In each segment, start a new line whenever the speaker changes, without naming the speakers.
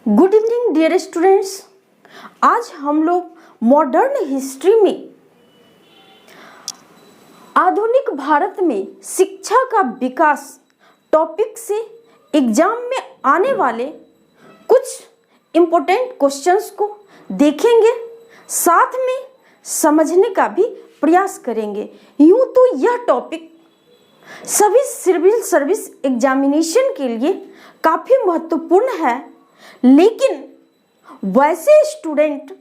Good evening dear students. आज हम लोग मॉडर्न हिस्ट्री में आधुनिक भारत में शिक्षा का विकास टॉपिक से एग्जाम में आने वाले कुछ इम्पोर्टेंट क्वेश्चंस को देखेंगे, साथ में समझने का भी प्रयास करेंगे। यूं तो यह टॉपिक सभी सिविल सर्विस एग्जामिनेशन के लिए काफ़ी महत्वपूर्ण है, लेकिन वैसे स्टूडेंट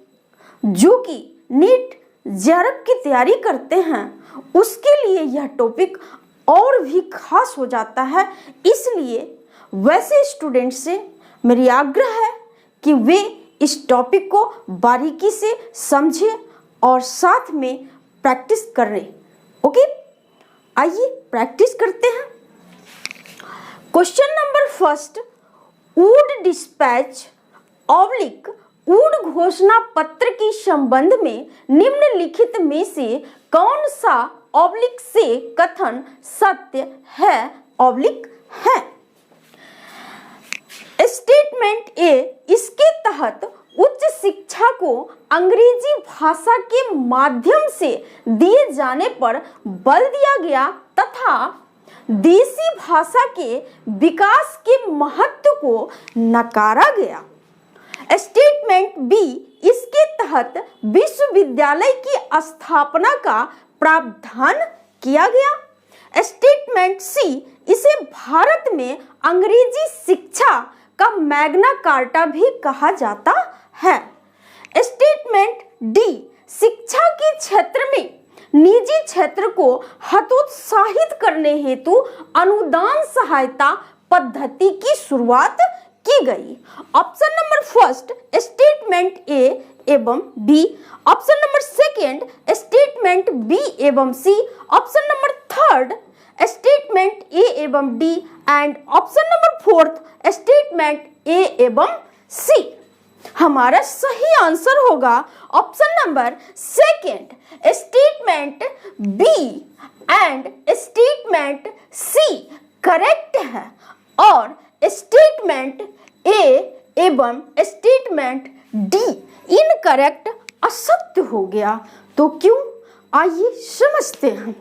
जो कि नीट जेआरएफ की तैयारी करते हैं उसके लिए यह टॉपिक और भी खास हो जाता है। इसलिए वैसे स्टूडेंट से मेरी आग्रह है कि वे इस टॉपिक को बारीकी से समझें और साथ में प्रैक्टिस करें। ओके, आइए प्रैक्टिस करते हैं। Question number first, Wood dispatch oblique would घोषणा पत्र के संबंध में निम्नलिखित में से कौन सा ऑब्लिक से कथन सत्य है ऑब्लिक है? स्टेटमेंट ए, इसके तहत उच्च शिक्षा को अंग्रेजी भाषा के माध्यम से दिए जाने पर बल दिया गया तथा देसी भाषा के विकास के महत्व को नकारा गया। स्टेटमेंट बी, इसके तहत विश्वविद्यालय की स्थापना का प्रावधान किया गया। स्टेटमेंट सी, इसे भारत में अंग्रेजी शिक्षा का मैग्ना कार्टा भी कहा जाता है। स्टेटमेंट डी, शिक्षा के क्षेत्र में निजी क्षेत्र को हतोत्साहित करने हेतु अनुदान सहायता पद्धति की शुरुआत की गई। Option number first statement A एवं B, option number second statement B एवं C, option number third statement A एवं D and option number fourth statement A एवं सी। हमारा सही आंसर होगा option number second statement B and statement C correct है और statement A एवं statement D incorrect असत्य हो गया। तो क्यों, आइए समझते हैं।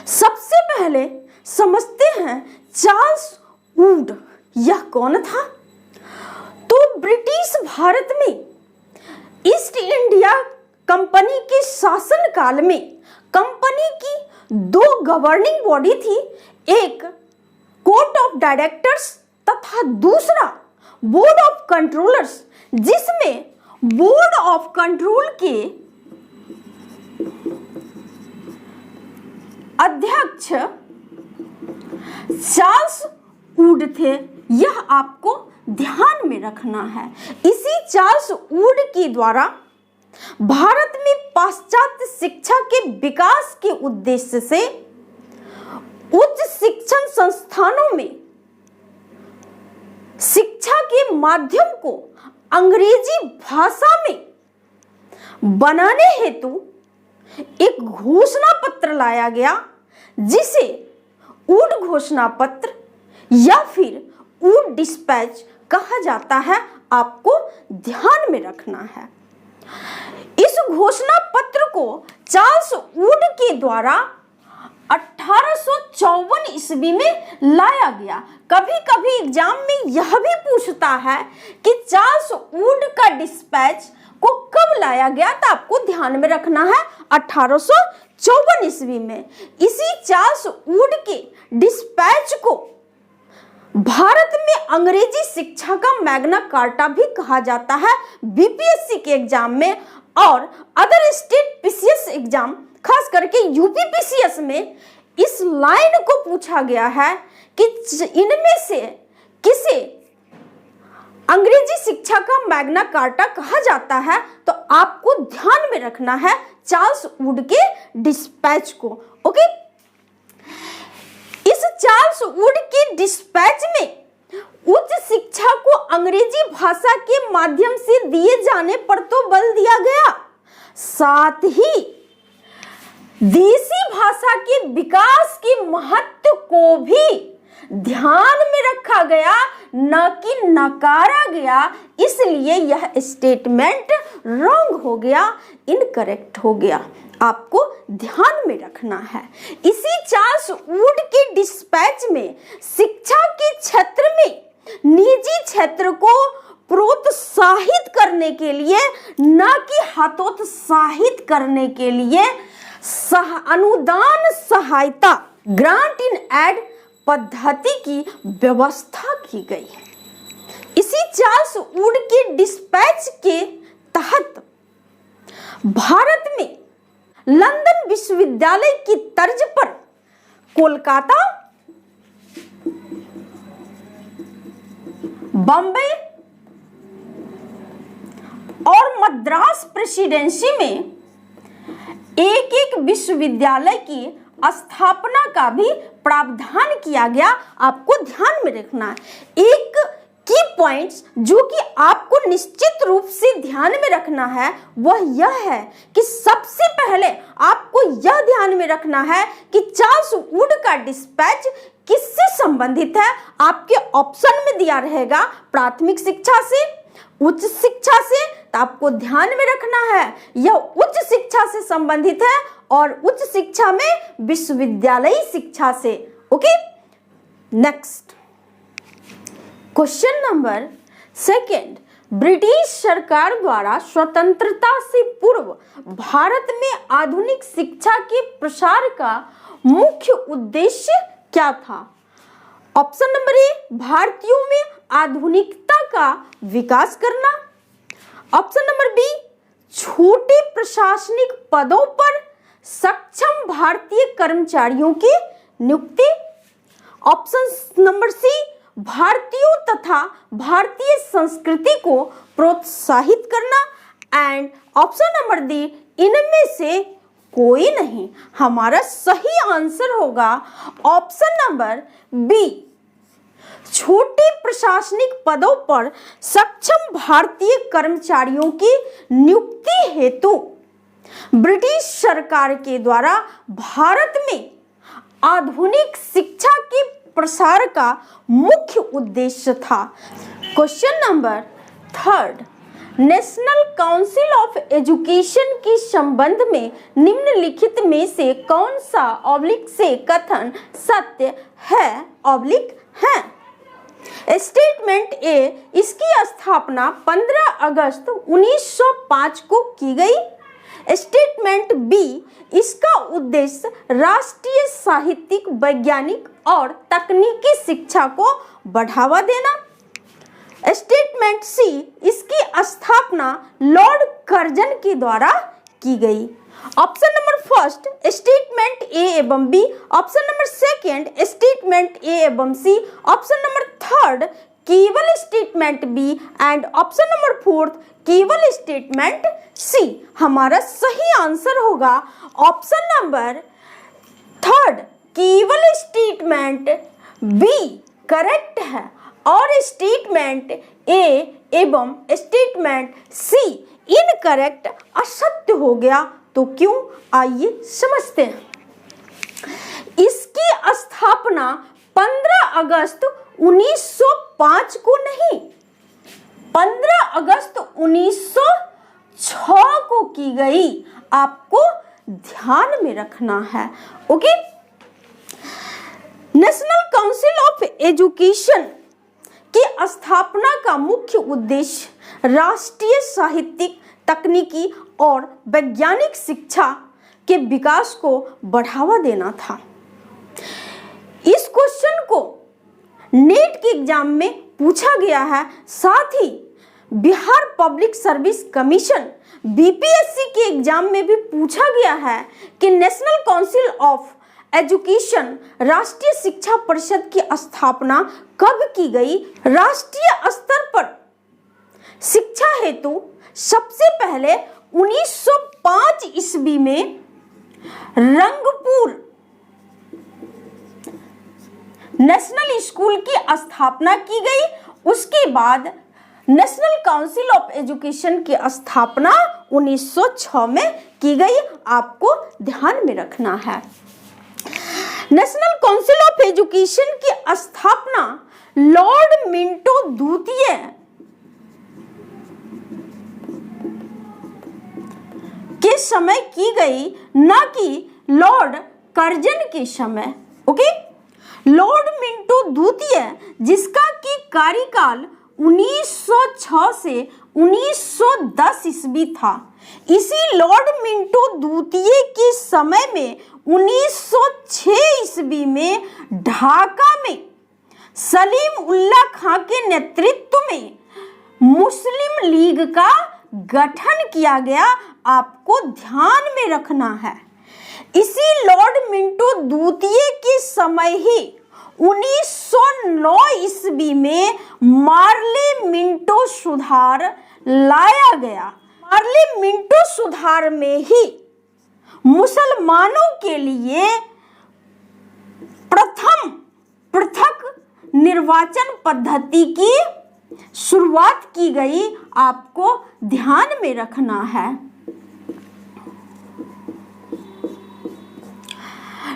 सबसे पहले समझते हैं चार्ल्स वुड, यह कौन था? तो ब्रिटिश भारत में ईस्ट इंडिया कंपनी के शासन काल में कंपनी की दो गवर्निंग बॉडी थी, एक कोर्ट ऑफ डायरेक्टर्स तथा दूसरा बोर्ड ऑफ कंट्रोलर्स, जिसमें बोर्ड ऑफ कंट्रोल के अध्यक्ष चार्ल्स वुड थे। यह आपको ध्यान में रखना है। इसी चार्ल्स वुड के द्वारा भारत में पाश्चात्य शिक्षा के विकास के उद्देश्य से उच्च शिक्षण संस्थानों में शिक्षा के माध्यम को अंग्रेजी भाषा में बनाने हेतु एक घोषणा पत्र लाया गया, जिसे वुड घोषणा पत्र या फिर वुड डिस्पैच कहा जाता है। आपको ध्यान में रखना है। इस घोषणा पत्र को चार्ल्स वुड के द्वारा 1854 ईस्वी में लाया गया। कभी कभी एग्जाम में यह भी पूछता है कि चार्ल्स वुड का डिस्पैच को कब लाया गया, तो आपको ध्यान में रखना है 1854 ईस्वी में। इसी चार्ल्स वुड के डिस्पैच को भारत में अंग्रेजी शिक्षा का मैग्ना कार्टा भी कहा जाता है। बीपीएससी के एग्जाम में और अदर स्टेट पीसीएस एग्जाम, खास करके यूपी पीसीएस में इस लाइन को पूछा गया है कि इनमें से किसे अंग्रेजी शिक्षा का मैग्ना कार्टा कहा जाता है, तो आपको ध्यान में रखना है चार्ल्स वुड के डिस्पैच को। ओके, इस चार्ल्स वुड के डिस्पैच में उच्च शिक्षा को अंग्रेजी भाषा के माध्यम से दिए जाने पर तो बल दिया गया, साथ ही देसी भाषा के विकास के महत्व को भी ध्यान में रखा गया न कि नकारा गया, इसलिए यह स्टेटमेंट रॉन्ग हो गया, इनकरेक्ट हो गया। आपको ध्यान में रखना है। इसी चार्ल्स वुड के डिस्पैच में शिक्षा के क्षेत्र में निजी क्षेत्र को प्रोत्साहित करने के लिए, न कि हतोत्साहित करने के लिए अनुदान सहायता ग्रांट इन एड पद्धति की व्यवस्था की गई। इसी चार्ल्स वुड के डिस्पैच के तहत भारत में लंदन विश्वविद्यालय की तर्ज पर कोलकाता, बॉम्बे और मद्रास प्रेसिडेंसी में एक एक विश्वविद्यालय की स्थापना का भी प्रावधान किया गया। आपको ध्यान में रखना है। एक की पॉइंट्स जो कि आपको निश्चित रूप से ध्यान में रखना है वह यह है कि सबसे पहले आपको यह ध्यान में रखना है कि चार्ल्स वुड का डिस्पैच किससे संबंधित है। आपके ऑप्शन में दिया रहेगा प्राथमिक शिक्षा से, उच्च शिक्षा से, तो आपको ध्यान में रखना है यह उच्च शिक्षा से संबंधित है और उच्च शिक्षा में विश्वविद्यालयी शिक्षा से। Okay, next question number 2। British सरकार द्वारा स्वतंत्रता से पूर्व भारत में आधुनिक शिक्षा के प्रसार का मुख्य उद्देश्य क्या था? ऑप्शन नंबर ए, भारतीयों में आधुनिकता का विकास करना। ऑप्शन नंबर बी, छोटे प्रशासनिक पदों पर सक्षम भारतीय कर्मचारियों की नियुक्ति। ऑप्शन नंबर सी, भारतीयों तथा भारतीय संस्कृति को प्रोत्साहित करना। एंड ऑप्शन नंबर डी, इनमें से कोई नहीं। हमारा सही आंसर होगा ऑप्शन नंबर बी, छोटे प्रशासनिक पदों पर सक्षम भारतीय कर्मचारियों की नियुक्ति हेतु ब्रिटिश सरकार के द्वारा भारत में आधुनिक शिक्षा के प्रसार का मुख्य उद्देश्य था। Question number 3, national council of education के संबंध में निम्नलिखित में से कौन सा ऑब्लिक से कथन सत्य है ऑब्लिक है? स्टेटमेंट ए, इसकी स्थापना 15 अगस्त 1905 को की गई। स्टेटमेंट बी, इसका उद्देश्य राष्ट्रीय साहित्यिक, वैज्ञानिक और तकनीकी शिक्षा को बढ़ावा देना। स्टेटमेंट सी, इसकी स्थापना लॉर्ड कर्जन के द्वारा की गई। Option number first statement A एवं B, option number second statement A एवं सी, ऑप्शन नंबर थर्ड केवल statement B and option number fourth केवल स्टेटमेंट सी। हमारा सही आंसर होगा ऑप्शन नंबर थर्ड केवल स्टेटमेंट बी करेक्ट है और स्टेटमेंट ए एवं स्टेटमेंट सी इनकरेक्ट असत्य हो गया। तो क्यों, आइए समझते हैं। इसकी स्थापना 15 अगस्त 1905 को नहीं, 15 अगस्त 1906 को की गई। आपको ध्यान में रखना है। Okay, national council of education की स्थापना का मुख्य उद्देश्य राष्ट्रीय साहित्यिक, तकनीकी और वैज्ञानिक शिक्षा के विकास को बढ़ावा देना था। इस क्वेश्चन को नेट के एग्जाम में पूछा गया है, साथ ही Bihar public service commission BPSC के एग्जाम में भी पूछा गया है कि नेशनल काउंसिल ऑफ एजुकेशन राष्ट्रीय शिक्षा परिषद की स्थापना कब की गई। राष्ट्रीय स्तर पर शिक्षा हेतु सबसे पहले 1905 ईस्वी में रंगपुर नेशनल स्कूल की स्थापना की गई। उसके बाद नेशनल काउंसिल ऑफ एजुकेशन की स्थापना 1906 में की गई। आपको ध्यान में रखना है। नेशनल काउंसिल ऑफ एजुकेशन की स्थापना लॉर्ड मिंटो द्वितीय के समय की गई, न कि लॉर्ड कर्जन के समय। ओके, लॉर्ड मिंटो द्वितीय जिसका की कार्यकाल 1906 से 1910 ईस्वी था, इसी लॉर्ड मिंटो द्वितीय के समय में 1906 ईस्वी में ढाका में सलीम उल्लाह खां के नेतृत्व में मुस्लिम लीग का गठन किया गया। आपको ध्यान में रखना है, इसी लॉर्ड मिंटो द्वितीय के समय ही 1909 ईस्वी में मार्ले मिंटो सुधार लाया गया। मार्ले मिंटो सुधार में ही मुसलमानों के लिए प्रथम पृथक निर्वाचन पद्धति की शुरुआत की गई। आपको ध्यान में रखना है।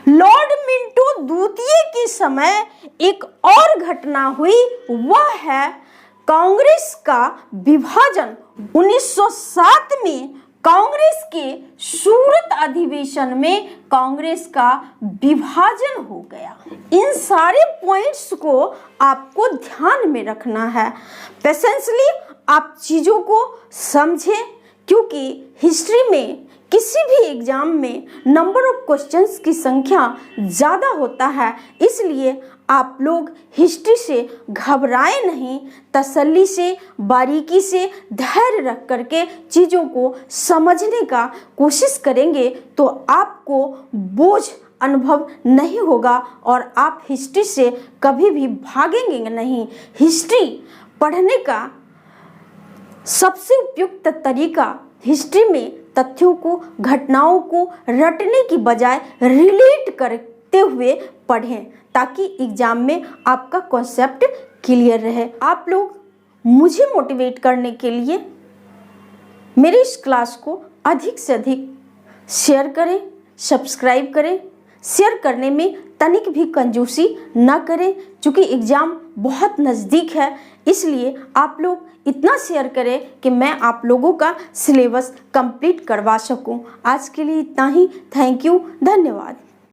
लॉर्ड मिंटो द्वितीय के समय एक और घटना हुई, वह है कांग्रेस का विभाजन। 1907 में कांग्रेस के सूरत अधिवेशन में कांग्रेस का विभाजन हो गया। इन सारे पॉइंट्स को आपको ध्यान में रखना है। पेशेंसली आप चीजों को समझें, क्योंकि हिस्ट्री में किसी भी एग्जाम में नंबर ऑफ क्वेश्चंस की संख्या ज़्यादा होता है, इसलिए आप लोग हिस्ट्री से घबराएं नहीं, तसल्ली से, बारीकी से, धैर्य रख करके चीज़ों को समझने का कोशिश करेंगे तो आपको बोझ अनुभव नहीं होगा और आप हिस्ट्री से कभी भी भागेंगे नहीं। हिस्ट्री पढ़ने का सबसे उपयुक्त तरीका हिस्ट्री में तथ्यों को, घटनाओं को रटने की बजाय रिलेट करते हुए पढ़ें, ताकि एग्जाम में आपका कॉन्सेप्ट क्लियर रहे। आप लोग मुझे मोटिवेट करने के लिए मेरी इस क्लास को अधिक से अधिक शेयर करें, सब्सक्राइब करें। शेयर करने में तनिक भी कंजूसी ना करें, क्योंकि एग्ज़ाम बहुत नज़दीक है, इसलिए आप लोग इतना शेयर करें कि मैं आप लोगों का सिलेबस कंप्लीट करवा सकूं। आज के लिए इतना ही। थैंक यू, धन्यवाद।